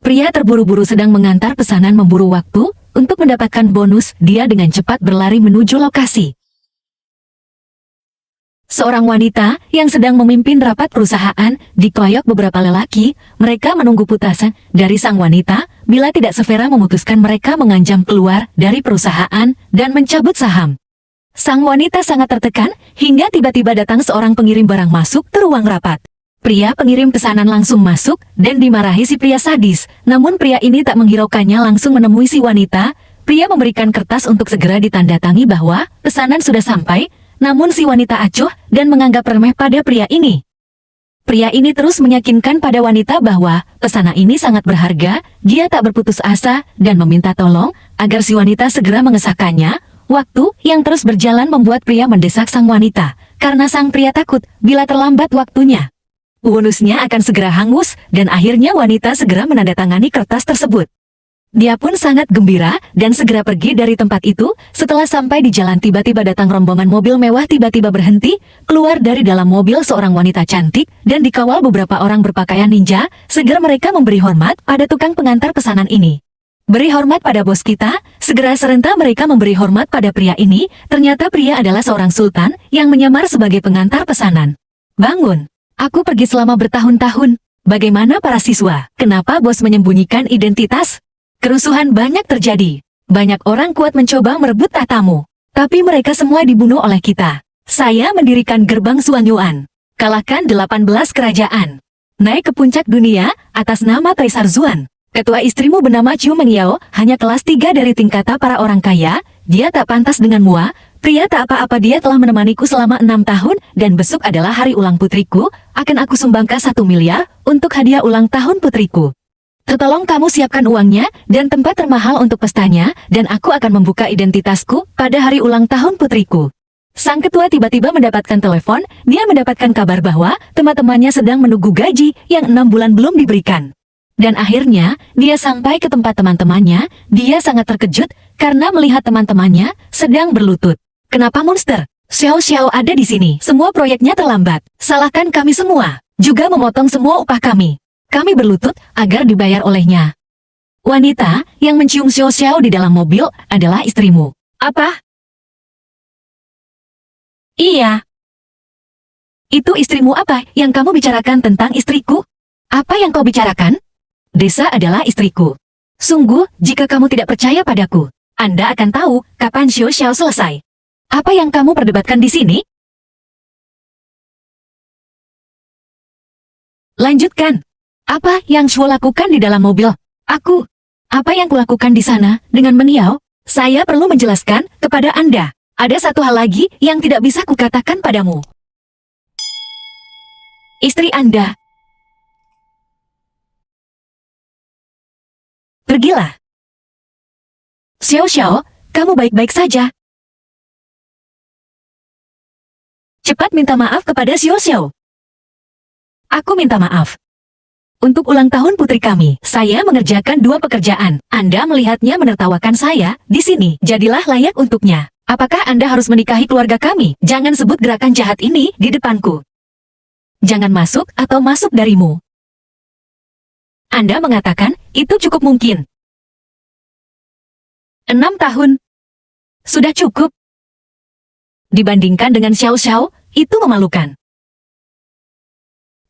Pria terburu-buru sedang mengantar pesanan memburu waktu untuk mendapatkan bonus. Dia dengan cepat berlari menuju lokasi. Seorang wanita yang sedang memimpin rapat perusahaan dikeroyok beberapa lelaki. Mereka menunggu putasan dari sang wanita. Bila tidak, Severa memutuskan mereka mengancam keluar dari perusahaan dan mencabut saham. Sang wanita sangat tertekan hingga tiba-tiba datang seorang pengirim barang masuk ke ruang rapat. Pria pengirim pesanan langsung masuk dan dimarahi si pria sadis. Namun pria ini tak menghiraukannya, langsung menemui si wanita. Pria memberikan kertas untuk segera ditandatangani bahwa pesanan sudah sampai. Namun si wanita acuh dan menganggap remeh pada pria ini. Pria ini terus meyakinkan pada wanita bahwa pesanan ini sangat berharga. Dia tak berputus asa dan meminta tolong agar si wanita segera mengesahkannya. Waktu yang terus berjalan membuat pria mendesak sang wanita, karena sang pria takut bila terlambat waktunya bonusnya akan segera hangus, dan akhirnya wanita segera menandatangani kertas tersebut. Dia pun sangat gembira dan segera pergi dari tempat itu. Setelah sampai di jalan, tiba-tiba datang rombongan mobil mewah tiba-tiba berhenti. Keluar dari dalam mobil seorang wanita cantik dan dikawal beberapa orang berpakaian ninja. Segera mereka memberi hormat pada tukang pengantar pesanan ini. Beri hormat pada bos kita. Segera serentak mereka memberi hormat pada pria ini. Ternyata pria adalah seorang sultan yang menyamar sebagai pengantar pesanan. Bangun. Aku pergi selama bertahun-tahun. Bagaimana para siswa? Kenapa bos menyembunyikan identitas? Kerusuhan banyak terjadi. Banyak orang kuat mencoba merebut tahtamu. Tapi mereka semua dibunuh oleh kita. Saya mendirikan gerbang Xuanyuan. Kalahkan 18 kerajaan. Naik ke puncak dunia atas nama Kaisar Zuan. Ketua istrimu bernama Chiu Mengyao, hanya kelas 3 dari tingkatan para orang kaya. Dia tak pantas dengan mua. Pria tak apa-apa, dia telah menemaniku selama 6 tahun. Dan besok adalah hari ulang putriku. Akan aku sumbangkan 1 miliar untuk hadiah ulang tahun putriku. Tolong kamu siapkan uangnya dan tempat termahal untuk pestanya, dan aku akan membuka identitasku pada hari ulang tahun putriku. Sang ketua tiba-tiba mendapatkan telepon. Dia mendapatkan kabar bahwa teman-temannya sedang menunggu gaji yang 6 bulan belum diberikan. Dan akhirnya, dia sampai ke tempat teman-temannya. Dia sangat terkejut karena melihat teman-temannya sedang berlutut. Kenapa monster? Xiao ada di sini. Semua proyeknya terlambat. Salahkan kami semua. Juga memotong semua upah kami. Kami berlutut agar dibayar olehnya. Wanita yang mencium Xiao di dalam mobil adalah istrimu. Apa? Iya. Itu istrimu. Apa yang kamu bicarakan tentang istriku? Apa yang kau bicarakan? Desa adalah istriku. Sungguh, jika kamu tidak percaya padaku, Anda akan tahu kapan Xiao selesai. Apa yang kamu perdebatkan di sini? Lanjutkan. Apa yang Xiao lakukan di dalam mobil? Aku. Apa yang kulakukan di sana dengan Mengyao? Saya perlu menjelaskan kepada Anda. Ada satu hal lagi yang tidak bisa kukatakan padamu. Istri Anda. Pergilah. Xiao, kamu baik-baik saja. Cepat minta maaf kepada Xiao. Aku minta maaf. Untuk ulang tahun putri kami, saya mengerjakan 2 pekerjaan. Anda melihatnya menertawakan saya di sini. Jadilah layak untuknya. Apakah Anda harus menikahi keluarga kami? Jangan sebut gerakan jahat ini di depanku. Jangan masuk atau masuk darimu. Anda mengatakan itu cukup mungkin. 6 tahun. Sudah cukup. Dibandingkan dengan Xiao, itu memalukan.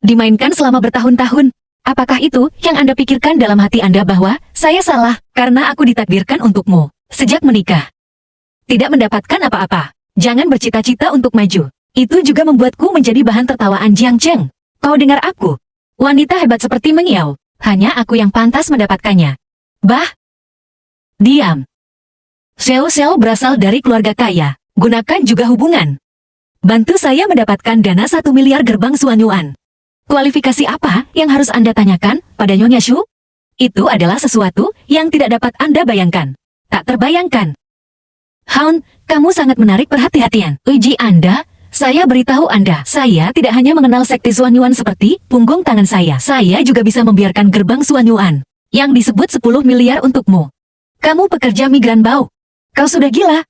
Dimainkan selama bertahun-tahun. Apakah itu yang Anda pikirkan dalam hati Anda bahwa saya salah karena aku ditakdirkan untukmu sejak menikah? Tidak mendapatkan apa-apa. Jangan bercita-cita untuk maju. Itu juga membuatku menjadi bahan tertawaan Jiang Cheng. Kau dengar aku? Wanita hebat seperti Mengyao. Hanya aku yang pantas mendapatkannya. Bah! Diam. Xiao berasal dari keluarga kaya. Gunakan juga hubungan. Bantu saya mendapatkan dana 1 miliar gerbang Xuanyuan. Kualifikasi apa yang harus Anda tanyakan pada Nyonya Shu? Itu adalah sesuatu yang tidak dapat Anda bayangkan. Tak terbayangkan. Haun, kamu sangat menarik perhatian. Uji Anda, saya beritahu Anda, saya tidak hanya mengenal sekte Xuanyuan seperti punggung tangan saya. Saya juga bisa membiarkan gerbang Xuanyuan yang disebut 10 miliar untukmu. Kamu pekerja migran bau. Kau sudah gila.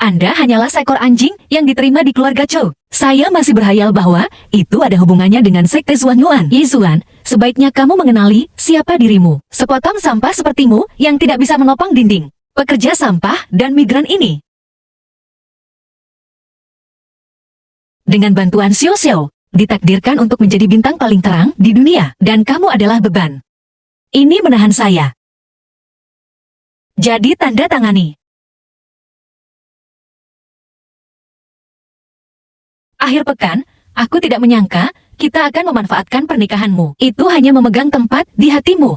Anda hanyalah seekor anjing yang diterima di keluarga Chou. Saya masih berhayal bahwa itu ada hubungannya dengan sekte Zuanyuan. Yizuan, sebaiknya kamu mengenali siapa dirimu. Sepotong sampah sepertimu yang tidak bisa menopang dinding. Pekerja sampah dan migran ini. Dengan bantuan Xiao Xiao, ditakdirkan untuk menjadi bintang paling terang di dunia, dan kamu adalah beban. Ini menahan saya. Jadi tanda tangani. Akhir pekan, aku tidak menyangka kita akan memanfaatkan pernikahanmu. Itu hanya memegang tempat di hatimu.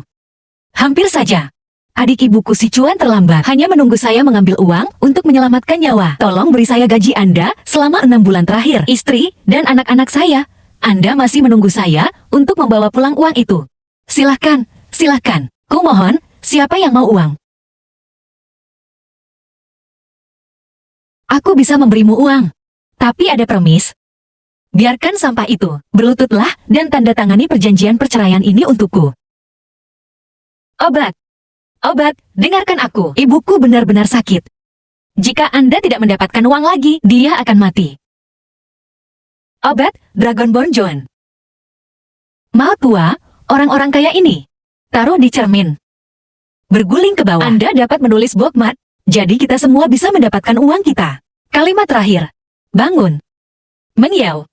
Hampir saja. Adik ibuku si Cuan terlambat, hanya menunggu saya mengambil uang untuk menyelamatkan nyawa. Tolong beri saya gaji Anda selama 6 bulan terakhir. Istri dan anak-anak saya. Anda masih menunggu saya untuk membawa pulang uang itu. Silahkan, silahkan. Kumohon, siapa yang mau uang? Aku bisa memberimu uang. Tapi ada permis. Biarkan sampah itu, berlututlah dan tanda tangani perjanjian perceraian ini untukku. Obat. Obat, dengarkan aku. Ibuku benar-benar sakit. Jika Anda tidak mendapatkan uang lagi, dia akan mati. Obat, Dragonborn John. Mau tua, orang-orang kaya ini. Taruh di cermin. Berguling ke bawah. Anda dapat menulis bokmat, jadi kita semua bisa mendapatkan uang kita. Kalimat terakhir. Bangun. Mengiau.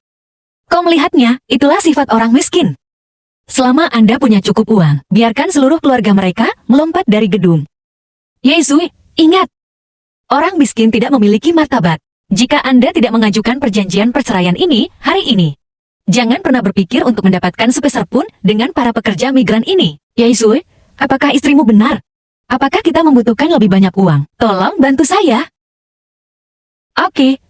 Kau melihatnya, itulah sifat orang miskin. Selama Anda punya cukup uang, biarkan seluruh keluarga mereka melompat dari gedung. Yezui, ingat. Orang miskin tidak memiliki martabat. Jika Anda tidak mengajukan perjanjian perceraian ini, hari ini, jangan pernah berpikir untuk mendapatkan sepeser pun dengan para pekerja migran ini. Yezui, apakah istrimu benar? Apakah kita membutuhkan lebih banyak uang? Tolong bantu saya. Oke.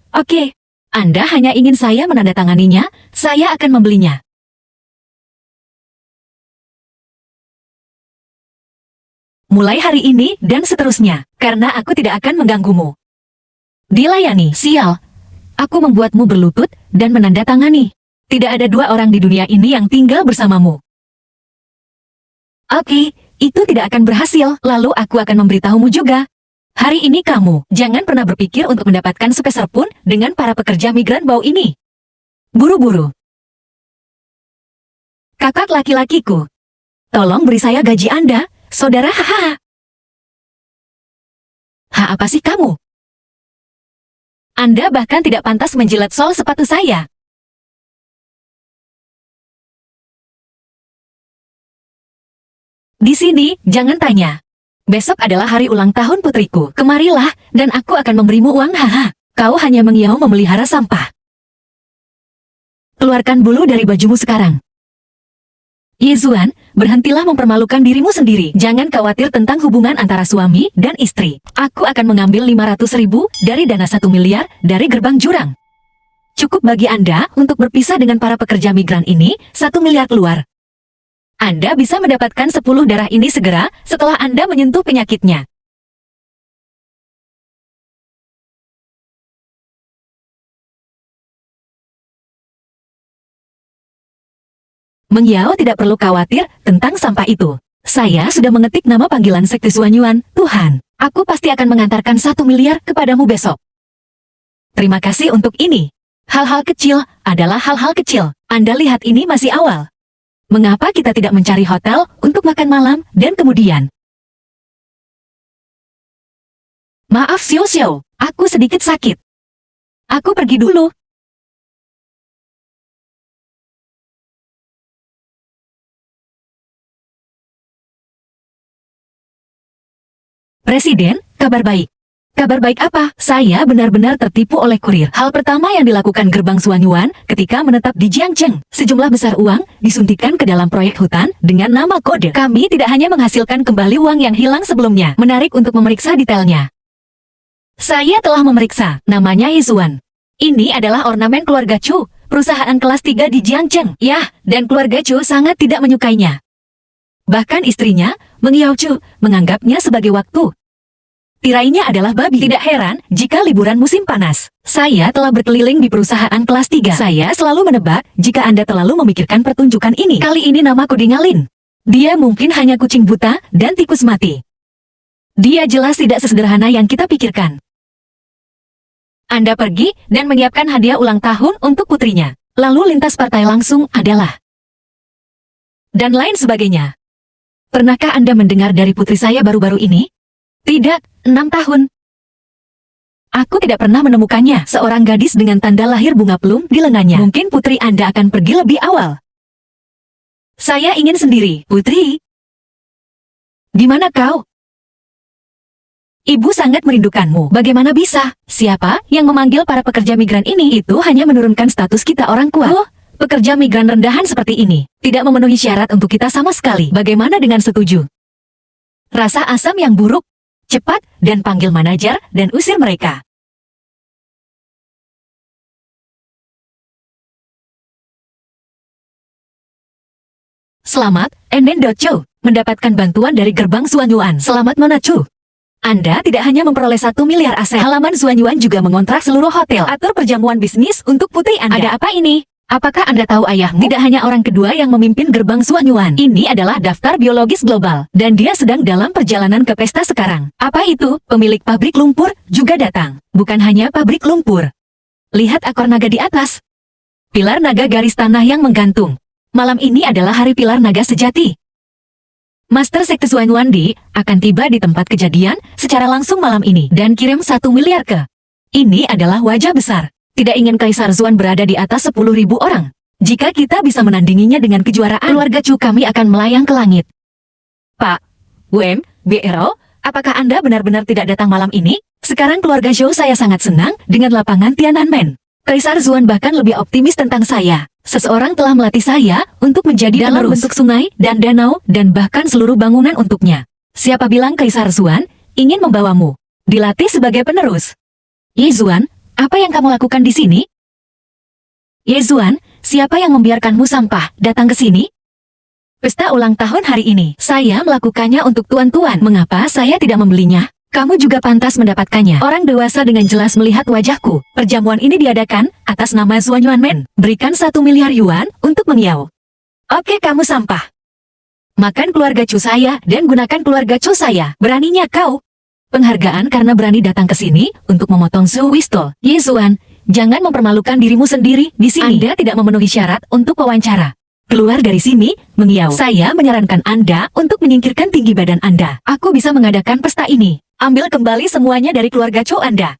Anda hanya ingin saya menandatanganinya, saya akan membelinya. Mulai hari ini dan seterusnya, karena aku tidak akan mengganggumu. Dilayani, sial. Aku membuatmu berlutut dan menandatangani. Tidak ada 2 orang di dunia ini yang tinggal bersamamu. Oke, itu tidak akan berhasil, lalu aku akan memberitahumu juga. Hari ini kamu, jangan pernah berpikir untuk mendapatkan sepeser pun dengan para pekerja migran bau ini. Buru-buru. Kakak laki-lakiku. Tolong beri saya gaji Anda, saudara hahaha. Apa sih kamu? Anda bahkan tidak pantas menjilat sol sepatu saya. Di sini, jangan tanya. Besok adalah hari ulang tahun putriku. Kemarilah, dan aku akan memberimu uang haha. Kau hanya mengiau memelihara sampah. Keluarkan bulu dari bajumu sekarang. Yezuan, berhentilah mempermalukan dirimu sendiri. Jangan khawatir tentang hubungan antara suami dan istri. Aku akan mengambil 500.000 dari dana 1 miliar dari gerbang jurang. Cukup bagi Anda untuk berpisah dengan para pekerja migran ini, 1 miliar keluar. Anda bisa mendapatkan 10 darah ini segera setelah Anda menyentuh penyakitnya. Mengiau tidak perlu khawatir tentang sampah itu. Saya sudah mengetik nama panggilan sekte Zuanyuan, Tuhan. Aku pasti akan mengantarkan 1 miliar kepadamu besok. Terima kasih untuk ini. Hal-hal kecil adalah hal-hal kecil. Anda lihat ini masih awal. Mengapa kita tidak mencari hotel untuk makan malam dan kemudian? Maaf Xiao Xiao, aku sedikit sakit. Aku pergi dulu. Presiden, kabar baik. Kabar baik apa? Saya benar-benar tertipu oleh kurir. Hal pertama yang dilakukan gerbang Zuanyuan ketika menetap di Jiangcheng, sejumlah besar uang disuntikkan ke dalam proyek hutan dengan nama kode. Kami tidak hanya menghasilkan kembali uang yang hilang sebelumnya, menarik untuk memeriksa detailnya. Saya telah memeriksa, namanya Yizuan. Ini adalah ornamen keluarga Chu, perusahaan kelas 3 di Jiangcheng. Yah, dan keluarga Chu sangat tidak menyukainya. Bahkan istrinya, Meng Yao Chu, menganggapnya sebagai waktu. Tirainya adalah babi. Tidak heran jika liburan musim panas. Saya telah berkeliling di perusahaan kelas 3. Saya selalu menebak jika Anda terlalu memikirkan pertunjukan ini. Kali ini namaku Dingalin. Dia mungkin hanya kucing buta dan tikus mati. Dia jelas tidak sesederhana yang kita pikirkan. Anda pergi dan menyiapkan hadiah ulang tahun untuk putrinya. Lalu lintas partai langsung adalah dan lain sebagainya. Pernahkah Anda mendengar dari putri saya baru-baru ini? Tidak, 6 tahun. Aku tidak pernah menemukannya, seorang gadis dengan tanda lahir bunga plum di lengannya. Mungkin putri Anda akan pergi lebih awal. Saya ingin sendiri, putri. Di mana kau? Ibu sangat merindukanmu. Bagaimana bisa? Siapa yang memanggil para pekerja migran ini? Itu hanya menurunkan status kita orang kuat. Oh, pekerja migran rendahan seperti ini tidak memenuhi syarat untuk kita sama sekali. Bagaimana dengan setuju? Rasa asam yang buruk. Cepat dan panggil manajer dan usir mereka. Selamat, Enden.Cho, mendapatkan bantuan dari gerbang Xuanyuan. Selamat Monachu. Anda tidak hanya memperoleh 1 miliar aset. Halaman Xuanyuan juga mengontrak seluruh hotel. Atur perjamuan bisnis untuk putri Anda. Ada apa ini? Apakah Anda tahu ayahmu? Tidak hanya orang kedua yang memimpin gerbang Xuanyuan. Ini adalah daftar biologis global. Dan dia sedang dalam perjalanan ke pesta sekarang. Apa itu? Pemilik pabrik lumpur juga datang. Bukan hanya pabrik lumpur. Lihat akor naga di atas. Pilar naga garis tanah yang menggantung. Malam ini adalah hari pilar naga sejati. Master Sekte Xuanyuan Di akan tiba di tempat kejadian secara langsung malam ini dan kirim 1 miliar ke. Ini adalah wajah besar. Tidak ingin Kaisar Xuan berada di atas 10.000 orang. Jika kita bisa menandinginya dengan kejuaraan, keluarga Chu kami akan melayang ke langit. Pak, WM, BRO, apakah Anda benar-benar tidak datang malam ini? Sekarang keluarga Zhou saya sangat senang dengan lapangan Tiananmen. Kaisar Xuan bahkan lebih optimis tentang saya. Seseorang telah melatih saya untuk menjadi dalam bentuk sungai dan danau dan bahkan seluruh bangunan untuknya. Siapa bilang Kaisar Xuan ingin membawamu dilatih sebagai penerus? Ye Xuan, apa yang kamu lakukan di sini? Ye Xuan, siapa yang membiarkanmu sampah datang ke sini? Pesta ulang tahun hari ini. Saya melakukannya untuk tuan-tuan. Mengapa saya tidak membelinya? Kamu juga pantas mendapatkannya. Orang dewasa dengan jelas melihat wajahku. Perjamuan ini diadakan atas nama Xuanyuan Men. Berikan 1 miliar yuan untuk mengiau. Oke, kamu sampah. Makan keluarga Chu saya dan gunakan keluarga Chu saya. Beraninya kau. Penghargaan karena berani datang ke sini untuk memotong Su Wistol. Ye Xuan, jangan mempermalukan dirimu sendiri di sini. Anda tidak memenuhi syarat untuk wawancara. Keluar dari sini, mengiau. Saya menyarankan Anda untuk menyingkirkan tinggi badan Anda. Aku bisa mengadakan pesta ini. Ambil kembali semuanya dari keluarga Cho Anda.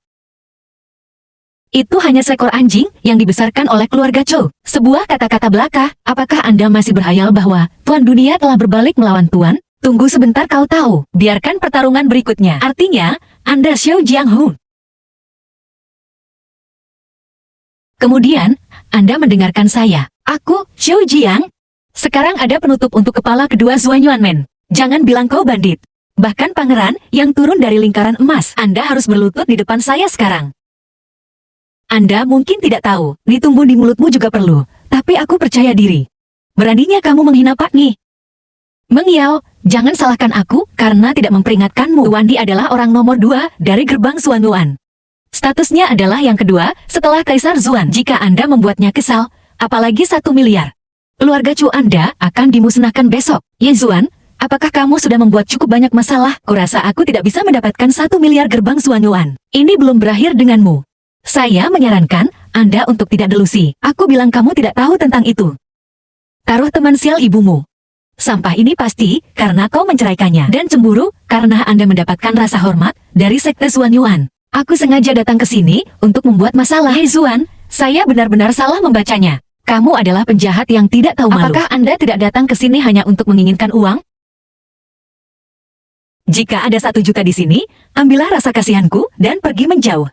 Itu hanya seekor anjing yang dibesarkan oleh keluarga Cho. Sebuah kata-kata belaka. Apakah Anda masih berhayal bahwa Tuan Dunia telah berbalik melawan Tuan? Tunggu sebentar kau tahu. Biarkan pertarungan berikutnya. Artinya, Anda Xiao Jianghong. Kemudian, Anda mendengarkan saya. Aku, Xiao Jiang. Sekarang ada penutup untuk kepala kedua Xuanyuan Men. Jangan bilang kau bandit. Bahkan pangeran yang turun dari lingkaran emas. Anda harus berlutut di depan saya sekarang. Anda mungkin tidak tahu, ditumbuh di mulutmu juga perlu. Tapi aku percaya diri. Beraninya kamu menghina Pak Ni. Mengiau, jangan salahkan aku karena tidak memperingatkanmu. Tuan Di adalah orang nomor 2 dari gerbang Xuanyuan. Statusnya adalah yang kedua setelah Kaisar Xuan. Jika Anda membuatnya kesal, apalagi 1 miliar. Keluarga Chu Anda akan dimusnahkan besok. Ye Xuan, apakah kamu sudah membuat cukup banyak masalah? Kurasa aku tidak bisa mendapatkan 1 miliar gerbang Xuanyuan. Ini belum berakhir denganmu. Saya menyarankan Anda untuk tidak delusi. Aku bilang kamu tidak tahu tentang itu. Taruh teman sial ibumu. Sampah ini pasti karena kau menceraikannya. Dan cemburu karena Anda mendapatkan rasa hormat dari Sekte Xuanyuan. Aku sengaja datang ke sini untuk membuat masalah. Hei Xuan, saya benar-benar salah membacanya. Kamu adalah penjahat yang tidak tahu malu. Apakah Anda tidak datang ke sini hanya untuk menginginkan uang? Jika ada 1 juta di sini, ambillah rasa kasihanku dan pergi menjauh.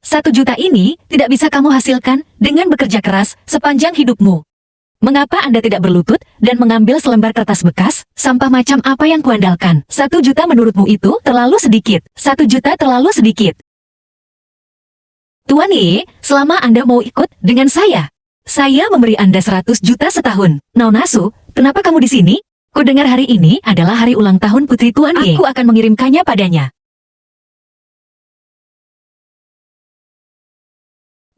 1 juta ini tidak bisa kamu hasilkan dengan bekerja keras sepanjang hidupmu. Mengapa Anda tidak berlutut dan mengambil selembar kertas bekas? Sampah macam apa yang kuandalkan? 1 juta menurutmu itu terlalu sedikit. 1 juta terlalu sedikit. Tuan Ye, selama Anda mau ikut dengan saya memberi Anda 100 juta setahun. Naonasu, kenapa kamu di sini? Kudengar hari ini adalah hari ulang tahun putri Tuan Ye. Aku akan mengirimkannya padanya.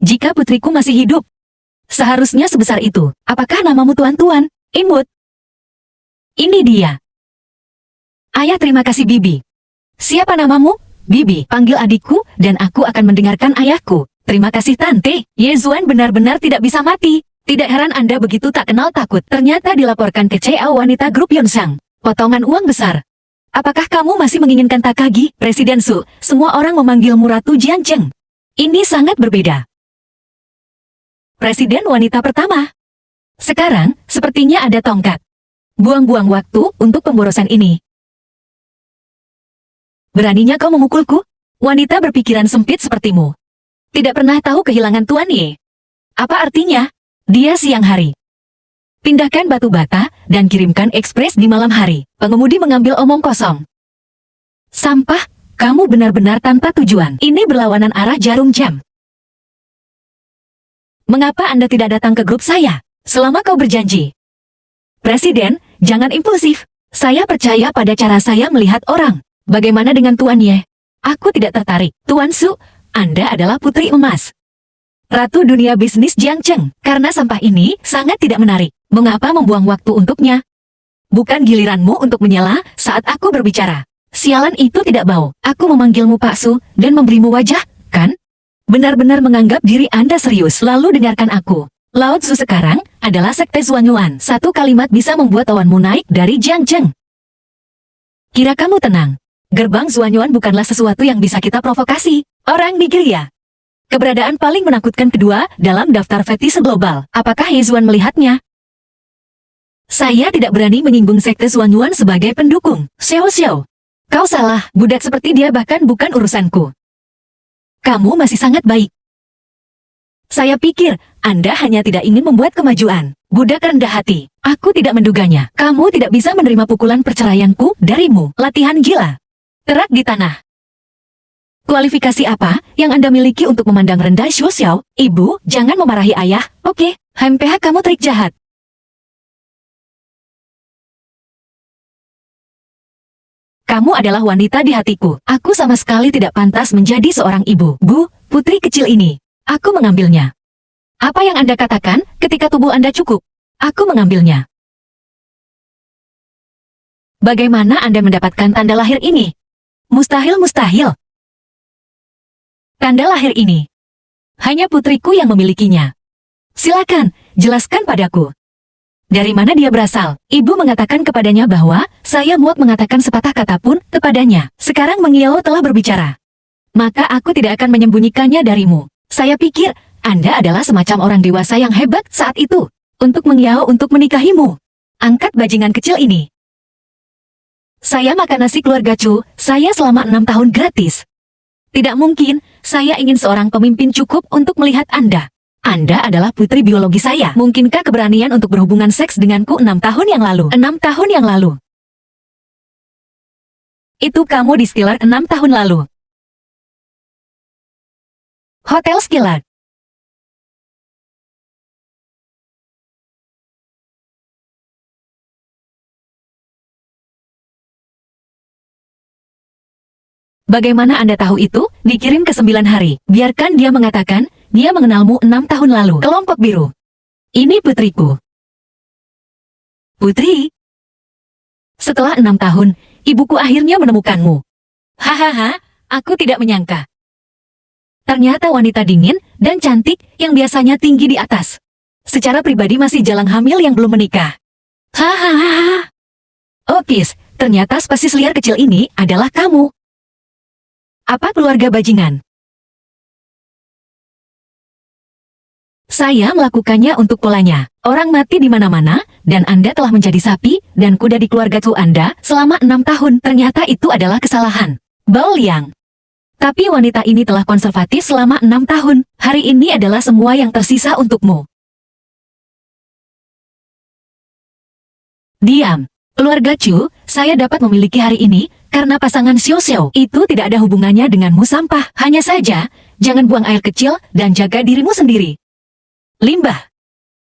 Jika putriku masih hidup, seharusnya sebesar itu. Apakah namamu Tuan-Tuan? Imut. Ini dia. Ayah terima kasih Bibi. Siapa namamu? Bibi, panggil adikku, dan aku akan mendengarkan ayahku. Terima kasih Tante. Ye Zuan benar-benar tidak bisa mati. Tidak heran Anda begitu tak kenal takut. Ternyata dilaporkan ke CA wanita grup Yonsang. Potongan uang besar. Apakah kamu masih menginginkan Takagi? Presiden Su, semua orang memanggilmu Ratu Jiangcheng. Ini sangat berbeda. Presiden wanita pertama. Sekarang, sepertinya ada tongkat. Buang-buang waktu untuk pemborosan ini. Beraninya kau memukulku? Wanita berpikiran sempit sepertimu. Tidak pernah tahu kehilangan Tuan Ye. Apa artinya? Dia siang hari. Pindahkan batu bata, dan kirimkan ekspres di malam hari. Pengemudi mengambil omong kosong. Sampah, kamu benar-benar tanpa tujuan. Ini berlawanan arah jarum jam. Mengapa Anda tidak datang ke grup saya? Selama kau berjanji. Presiden, jangan impulsif. Saya percaya pada cara saya melihat orang. Bagaimana dengan Tuan Ye? Aku tidak tertarik. Tuan Su, Anda adalah putri emas. Ratu dunia bisnis Jiangcheng. Karena sampah ini sangat tidak menarik. Mengapa membuang waktu untuknya? Bukan giliranmu untuk menyela saat aku berbicara. Sialan itu tidak bau. Aku memanggilmu Pak Su dan memberimu wajah, kan? Benar-benar menganggap diri Anda serius. Lalu dengarkan aku. Lao Tzu sekarang adalah sekte Zuanyuan. Satu kalimat bisa membuat tawanmu naik dari Jiangcheng. Kira kamu tenang. Gerbang Zuanyuan bukanlah sesuatu yang bisa kita provokasi. Orang Nigeria. Keberadaan paling menakutkan kedua dalam daftar fetish global. Apakah He Zuan melihatnya? Saya tidak berani menyinggung sekte Zuanyuan sebagai pendukung. Xiao Xiao. Kau salah. Budak seperti dia bahkan bukan urusanku. Kamu masih sangat baik. Saya pikir, Anda hanya tidak ingin membuat kemajuan. Budak rendah hati. Aku tidak menduganya. Kamu tidak bisa menerima pukulan perceraianku darimu. Latihan gila. Terak di tanah. Kualifikasi apa yang Anda miliki untuk memandang rendah Xiao Xiao? Ibu, jangan memarahi ayah, oke? HMPH kamu trik jahat. Kamu adalah wanita di hatiku. Aku sama sekali tidak pantas menjadi seorang ibu. Bu, putri kecil ini. Aku mengambilnya. Apa yang Anda katakan ketika tubuh Anda cukup? Aku mengambilnya. Bagaimana Anda mendapatkan tanda lahir ini? Mustahil. Tanda lahir ini. Hanya putriku yang memilikinya. Silakan, jelaskan padaku. Dari mana dia berasal? Ibu mengatakan kepadanya bahwa saya muak mengatakan sepatah kata pun kepadanya. Sekarang Mengiao telah berbicara. Maka aku tidak akan menyembunyikannya darimu. Saya pikir, Anda adalah semacam orang dewasa yang hebat saat itu. Untuk Mengiao untuk menikahimu. Angkat bajingan kecil ini. Saya makan nasi keluarga Chu, saya selama 6 tahun gratis. Tidak mungkin, saya ingin seorang pemimpin cukup untuk melihat Anda. Anda adalah putri biologi saya. Mungkinkah keberanian untuk berhubungan seks denganku 6 tahun yang lalu? 6 tahun yang lalu. Itu kamu di Skillard 6 tahun lalu. Hotel Skillard. Bagaimana Anda tahu itu? Dikirim ke 9 hari. Biarkan dia mengatakan, dia mengenalmu 6 tahun lalu. Kelompok biru. Ini putriku. Putri? Setelah 6 tahun, ibuku akhirnya menemukanmu. Hahaha, aku tidak menyangka. Ternyata wanita dingin dan cantik yang biasanya tinggi di atas. Secara pribadi masih jalang hamil yang belum menikah. Hahaha. Okis, ternyata spesies liar kecil ini adalah kamu. Apa keluarga bajingan? Saya melakukannya untuk polanya. Orang mati di mana-mana, dan Anda telah menjadi sapi dan kuda di keluarga Chu Anda selama 6 tahun. Ternyata itu adalah kesalahan. Bao Liang. Tapi wanita ini telah konservatif selama 6 tahun. Hari ini adalah semua yang tersisa untukmu. Diam. Keluarga Chu, saya dapat memiliki hari ini karena pasangan Xiao Xiao itu tidak ada hubungannya denganmu sampah. Hanya saja, jangan buang air kecil dan jaga dirimu sendiri. Limbah.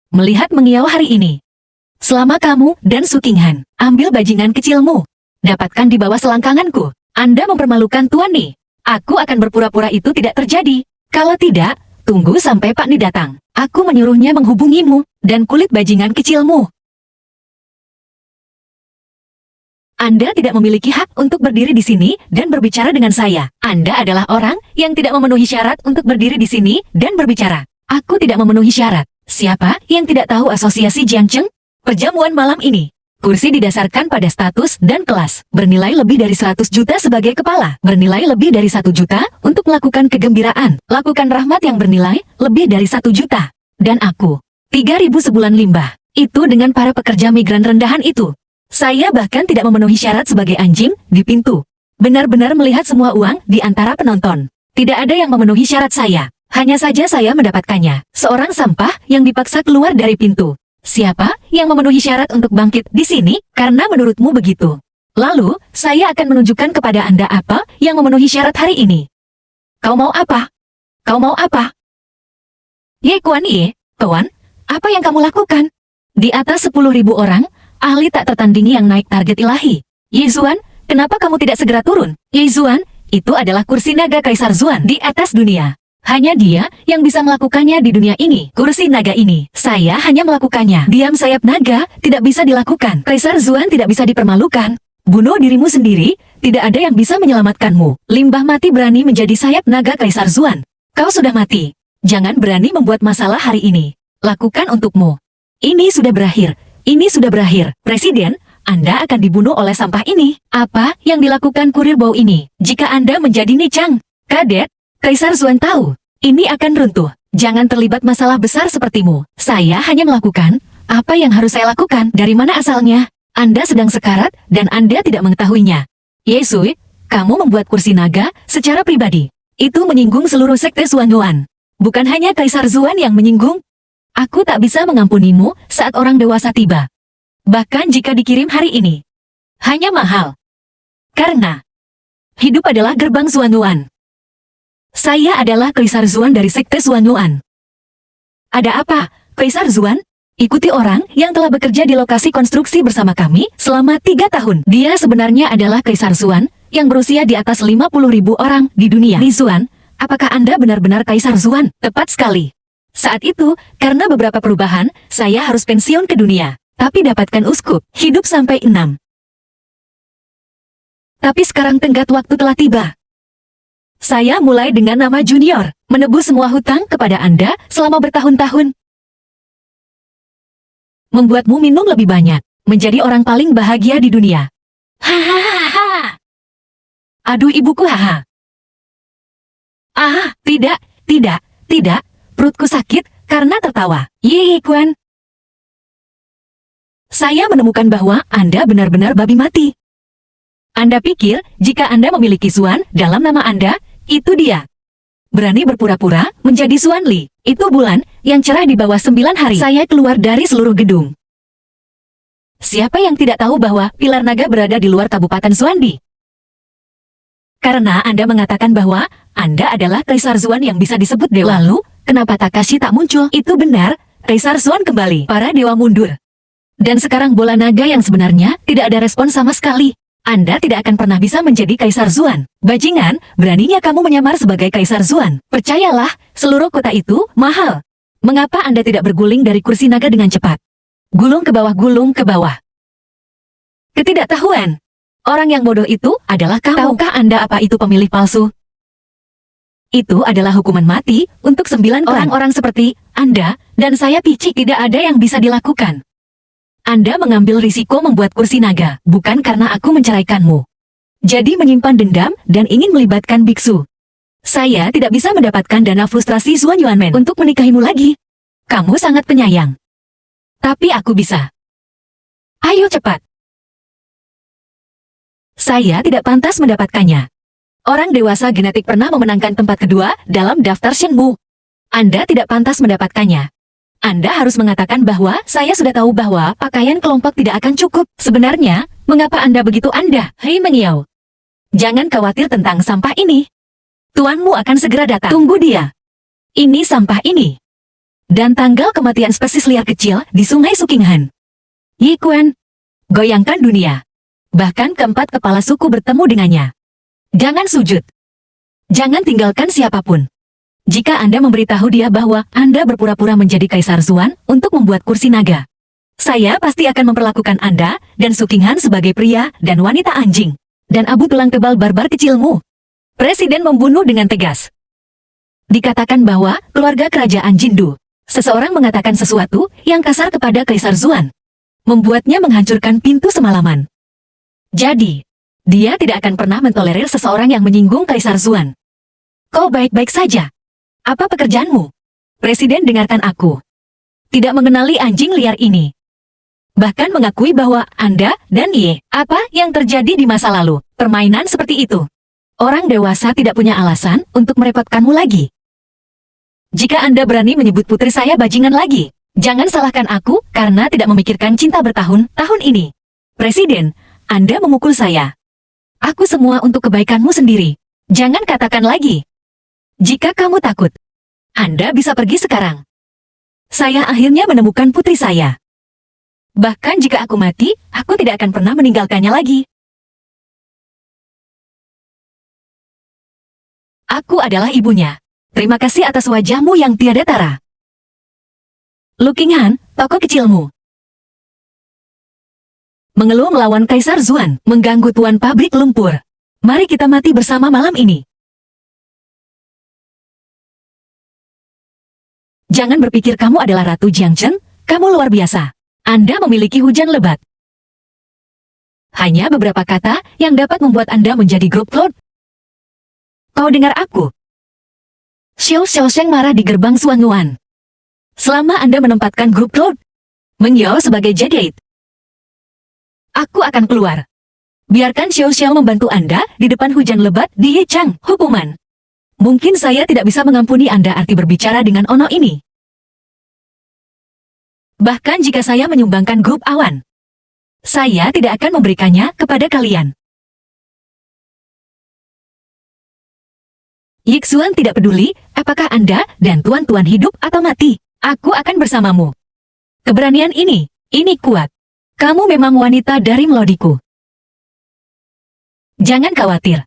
Melihat Mengiao hari ini. Selama kamu dan Su Qinghan, ambil bajingan kecilmu. Dapatkan di bawah selangkanganku. Anda mempermalukan Tuan Ni. Aku akan berpura-pura itu tidak terjadi. Kalau tidak, tunggu sampai Pak Ni datang. Aku menyuruhnya menghubungimu dan kulit bajingan kecilmu. Anda tidak memiliki hak untuk berdiri di sini dan berbicara dengan saya. Anda adalah orang yang tidak memenuhi syarat untuk berdiri di sini dan berbicara. Aku tidak memenuhi syarat. Siapa yang tidak tahu asosiasi Jiangcheng? Perjamuan malam ini. Kursi didasarkan pada status dan kelas. Bernilai lebih dari 100 juta sebagai kepala. Bernilai lebih dari 1 juta untuk melakukan kegembiraan. Lakukan rahmat yang bernilai lebih dari 1 juta. Dan aku. 3.000 sebulan limbah. Itu dengan para pekerja migran rendahan itu. Saya bahkan tidak memenuhi syarat sebagai anjing di pintu. Benar-benar melihat semua uang di antara penonton. Tidak ada yang memenuhi syarat saya. Hanya saja saya mendapatkannya. Seorang sampah yang dipaksa keluar dari pintu. Siapa yang memenuhi syarat untuk bangkit di sini? Karena menurutmu begitu. Lalu, saya akan menunjukkan kepada Anda apa yang memenuhi syarat hari ini. Kau mau apa? Kau mau apa? Ye Kuan Ye, kawan, apa yang kamu lakukan? Di atas 10.000 orang, ahli tak tertandingi yang naik target ilahi. Ye Zuan, kenapa kamu tidak segera turun? Ye Zuan, itu adalah kursi naga Kaisar Zuan di atas dunia. Hanya dia yang bisa melakukannya di dunia ini. Kursi naga ini, saya hanya melakukannya. Diam sayap naga, tidak bisa dilakukan. Kaisar Zuan tidak bisa dipermalukan. Bunuh dirimu sendiri, tidak ada yang bisa menyelamatkanmu. Limbah mati berani menjadi sayap naga Kaisar Zuan. Kau sudah mati. Jangan berani membuat masalah hari ini. Lakukan untukmu. Ini sudah berakhir. Ini sudah berakhir. Presiden, Anda akan dibunuh oleh sampah ini. Apa yang dilakukan kurir bau ini? Jika Anda menjadi Nichang, Kadet, Kaisar Zuan tahu. Ini akan runtuh. Jangan terlibat masalah besar sepertimu. Saya hanya melakukan apa yang harus saya lakukan. Dari mana asalnya? Anda sedang sekarat dan Anda tidak mengetahuinya. Yesui, kamu membuat kursi naga secara pribadi. Itu menyinggung seluruh sekte Zuan. Bukan hanya Kaisar Zuan yang menyinggung. Aku tak bisa mengampunimu saat orang dewasa tiba. Bahkan jika dikirim hari ini. Hanya mahal. Karena hidup adalah gerbang Zuan. Saya adalah Kaisar Zuan dari sekte Zuan. Ada apa, Kaisar Zuan? Ikuti orang yang telah bekerja di lokasi konstruksi bersama kami selama 3 tahun. Dia sebenarnya adalah Kaisar Zuan yang berusia di atas 50.000 orang di dunia. Li Zuan, apakah Anda benar-benar Kaisar Zuan? Tepat sekali. Saat itu, karena beberapa perubahan, saya harus pensiun ke dunia. Tapi dapatkan uskup, hidup sampai 6. Tapi sekarang tenggat waktu telah tiba. Saya mulai dengan nama Junior, menebus semua hutang kepada Anda selama bertahun-tahun. Membuatmu minum lebih banyak, menjadi orang paling bahagia di dunia. Hahaha. Aduh ibuku haha. Ah, tidak. Perutku sakit karena tertawa. Ye Kuan. Saya menemukan bahwa Anda benar-benar babi mati. Anda pikir jika Anda memiliki Zuan dalam nama Anda, itu dia. Berani berpura-pura menjadi Zuan Li. Itu bulan yang cerah di bawah 9 hari. Saya keluar dari seluruh gedung. Siapa yang tidak tahu bahwa pilar naga berada di luar Kabupaten Zuandi? Karena Anda mengatakan bahwa Anda adalah Kaisar Zuan yang bisa disebut dewa. Lalu, kenapa Takashi tak muncul? Itu benar, Kaisar Zuan kembali. Para dewa mundur. Dan sekarang bola naga yang sebenarnya tidak ada respon sama sekali. Anda tidak akan pernah bisa menjadi Kaisar Zuan. Bajingan, beraninya kamu menyamar sebagai Kaisar Zuan. Percayalah, seluruh kota itu mahal. Mengapa Anda tidak berguling dari kursi naga dengan cepat? Gulung ke bawah. Ketidaktahuan. Orang yang bodoh itu adalah kamu. Tahukah Anda apa itu pemilih palsu? Itu adalah hukuman mati untuk 9 orang-orang seperti Anda dan saya picik. Tidak ada yang bisa dilakukan. Anda mengambil risiko membuat kursi naga, bukan karena aku menceraikanmu. Jadi menyimpan dendam dan ingin melibatkan biksu. Saya tidak bisa mendapatkan dana frustrasi Zuan Yuanmen untuk menikahimu lagi. Kamu sangat penyayang. Tapi aku bisa. Ayo cepat. Saya tidak pantas mendapatkannya. Orang dewasa genetik pernah memenangkan tempat kedua dalam daftar Shenbu. Anda tidak pantas mendapatkannya. Anda harus mengatakan bahwa saya sudah tahu bahwa pakaian kelompok tidak akan cukup. Sebenarnya, mengapa Anda begitu Anda? Hei Mengiao. Jangan khawatir tentang sampah ini. Tuanmu akan segera datang. Tunggu dia. Ini sampah ini. Dan tanggal kematian spesies liar kecil di Sungai Sukinghan. Yi Kuan. Goyangkan dunia. Bahkan keempat kepala suku bertemu dengannya. Jangan sujud. Jangan tinggalkan siapapun. Jika Anda memberitahu dia bahwa Anda berpura-pura menjadi Kaisar Zuan untuk membuat kursi naga. Saya pasti akan memperlakukan Anda dan Sukinghan sebagai pria dan wanita anjing. Dan abu tulang tebal barbar kecilmu. Presiden membunuh dengan tegas. Dikatakan bahwa keluarga kerajaan Jindu, seseorang mengatakan sesuatu yang kasar kepada Kaisar Zuan, membuatnya menghancurkan pintu semalaman. Jadi, dia tidak akan pernah mentolerir seseorang yang menyinggung Kaisar Zuan. Kau baik-baik saja. Apa pekerjaanmu? Presiden dengarkan aku. Tidak mengenali anjing liar ini. Bahkan mengakui bahwa Anda dan Ye, apa yang terjadi di masa lalu, permainan seperti itu. Orang dewasa tidak punya alasan untuk merepotkanmu lagi. Jika Anda berani menyebut putri saya bajingan lagi, jangan salahkan aku karena tidak memikirkan cinta bertahun-tahun ini. Presiden, Anda memukul saya. Aku semua untuk kebaikanmu sendiri. Jangan katakan lagi. Jika kamu takut, Anda bisa pergi sekarang. Saya akhirnya menemukan putri saya. Bahkan jika aku mati, aku tidak akan pernah meninggalkannya lagi. Aku adalah ibunya. Terima kasih atas wajahmu yang tiada tara. Lukinghan, tokoh kecilmu. Mengeluh melawan Kaisar Zuan, mengganggu tuan pabrik lumpur. Mari kita mati bersama malam ini. Jangan berpikir kamu adalah Ratu Jiangchen, kamu luar biasa. Anda memiliki hujan lebat. Hanya beberapa kata yang dapat membuat Anda menjadi grup Cloud. Kau dengar aku? Xiao Xiaosheng marah di gerbang Suanyuan. Selama Anda menempatkan grup Cloud, Mengyao sebagai Jediate, aku akan keluar. Biarkan Xiao Xiao membantu Anda di depan hujan lebat di Yechang, hukuman. Mungkin saya tidak bisa mengampuni Anda arti berbicara dengan Ono ini. Bahkan jika saya menyumbangkan grup awan, saya tidak akan memberikannya kepada kalian. Yixuan tidak peduli apakah Anda dan tuan-tuan hidup atau mati. Aku akan bersamamu. Keberanian ini kuat. Kamu memang wanita dari melodiku. Jangan khawatir.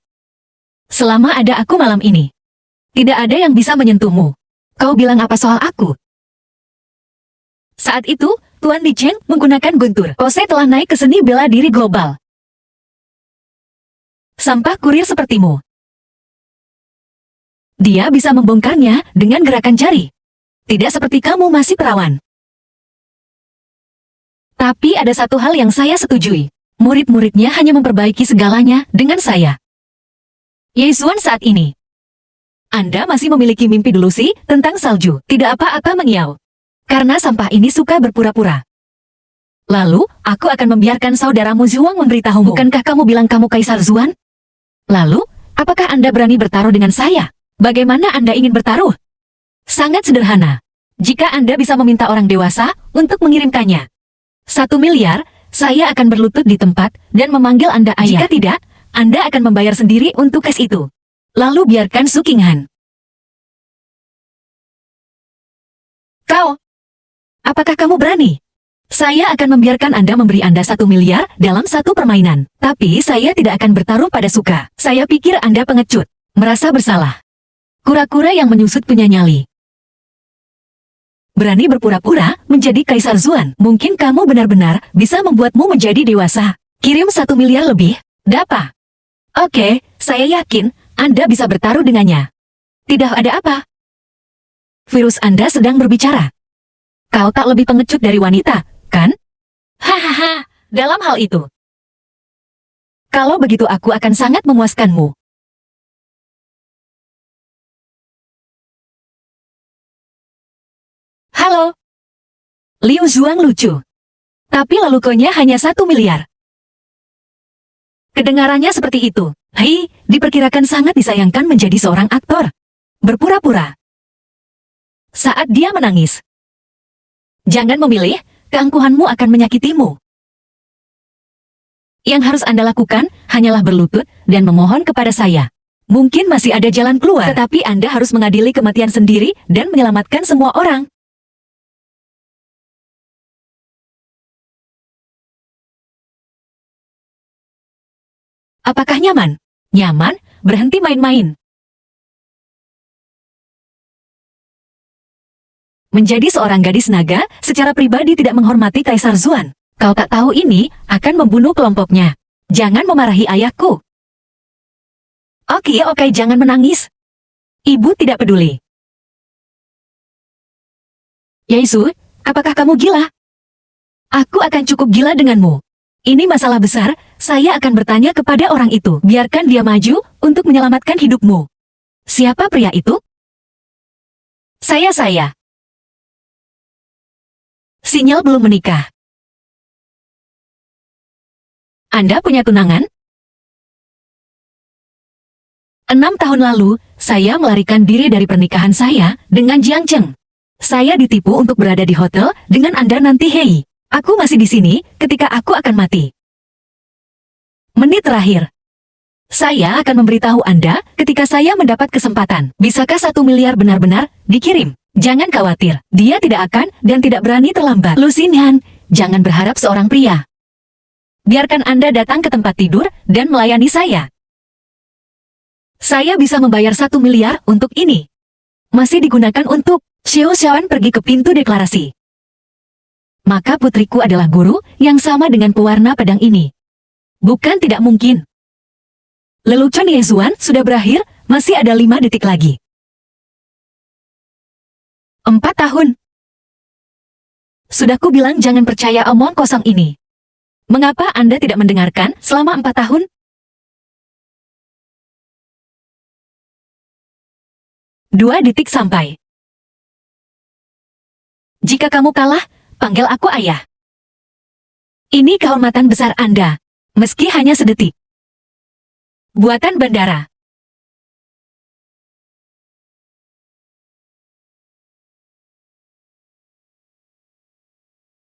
Selama ada aku malam ini, tidak ada yang bisa menyentuhmu. Kau bilang apa soal aku? Saat itu, Tuan Li Chen menggunakan guntur. Kose telah naik ke seni bela diri global. Sampah kurir sepertimu. Dia bisa membongkarnya dengan gerakan jari. Tidak seperti kamu masih perawan. Tapi ada satu hal yang saya setujui. Murid-muridnya hanya memperbaiki segalanya dengan saya. Yesuan saat ini. Anda masih memiliki mimpi delusi tentang salju. Tidak apa-apa Mengyao. Karena sampah ini suka berpura-pura. Lalu, aku akan membiarkan saudaramu Zhuang memberitahumu. Bukankah kamu bilang kamu Kaisar Zuan? Lalu, apakah Anda berani bertaruh dengan saya? Bagaimana Anda ingin bertaruh? Sangat sederhana. Jika Anda bisa meminta orang dewasa untuk mengirimkannya. 1 miliar, saya akan berlutut di tempat dan memanggil Anda ayah. Jika tidak, Anda akan membayar sendiri untuk kes itu. Lalu biarkan Sukinghan. Kau, apakah kamu berani? Saya akan membiarkan Anda memberi Anda 1 miliar dalam satu permainan. Tapi saya tidak akan bertaruh pada suka. Saya pikir Anda pengecut, merasa bersalah. Kura-kura yang menyusut punya nyali. Berani berpura-pura menjadi Kaisar Zuan. Mungkin kamu benar-benar bisa membuatmu menjadi dewasa. Kirim 1 miliar lebih. Dapa. Oke, saya yakin Anda bisa bertaruh dengannya. Tidak ada apa. Virus Anda sedang berbicara. Kau tak lebih pengecut dari wanita, kan? Hahaha, dalam hal itu. Kalau begitu aku akan sangat memuaskanmu. Halo. Liu Zhuang lucu. Tapi lalukonya hanya 1 miliar. Kedengarannya seperti itu. Hei, diperkirakan sangat disayangkan menjadi seorang aktor. Berpura-pura. Saat dia menangis. Jangan memilih, keangkuhanmu akan menyakitimu. Yang harus Anda lakukan, hanyalah berlutut dan memohon kepada saya. Mungkin masih ada jalan keluar, tetapi Anda harus mengadili kematian sendiri dan menyelamatkan semua orang. Apakah nyaman? Nyaman? Berhenti main-main. Menjadi seorang gadis naga, secara pribadi tidak menghormati Kaisar Zuan. Kau tak tahu ini akan membunuh kelompoknya. Jangan memarahi ayahku. Oke, jangan menangis. Ibu tidak peduli. Yaizu, apakah kamu gila? Aku akan cukup gila denganmu. Ini masalah besar, saya akan bertanya kepada orang itu. Biarkan dia maju untuk menyelamatkan hidupmu. Siapa pria itu? Saya. Sinyal belum menikah. Anda punya tunangan? 6 tahun lalu, saya melarikan diri dari pernikahan saya dengan Jiang Cheng. Saya ditipu untuk berada di hotel dengan Anda nanti. Hei, aku masih di sini ketika aku akan mati. Menit terakhir. Saya akan memberitahu Anda ketika saya mendapat kesempatan. Bisakah 1 miliar benar-benar dikirim? Jangan khawatir, dia tidak akan dan tidak berani terlambat. Lu Xinhan, jangan berharap seorang pria. Biarkan Anda datang ke tempat tidur dan melayani saya. Saya bisa membayar 1 miliar untuk ini. Masih digunakan untuk Xiao Xiaoan pergi ke pintu deklarasi. Maka putriku adalah guru yang sama dengan pewarna pedang ini. Bukan tidak mungkin. Lelucon Yezuan sudah berakhir, masih ada 5 detik lagi. 4 tahun. Sudah ku bilang jangan percaya omong kosong ini. Mengapa Anda tidak mendengarkan selama 4 tahun? Dua detik sampai. Jika kamu kalah, panggil aku ayah. Ini kehormatan besar Anda, meski hanya sedetik. Buatan bandara.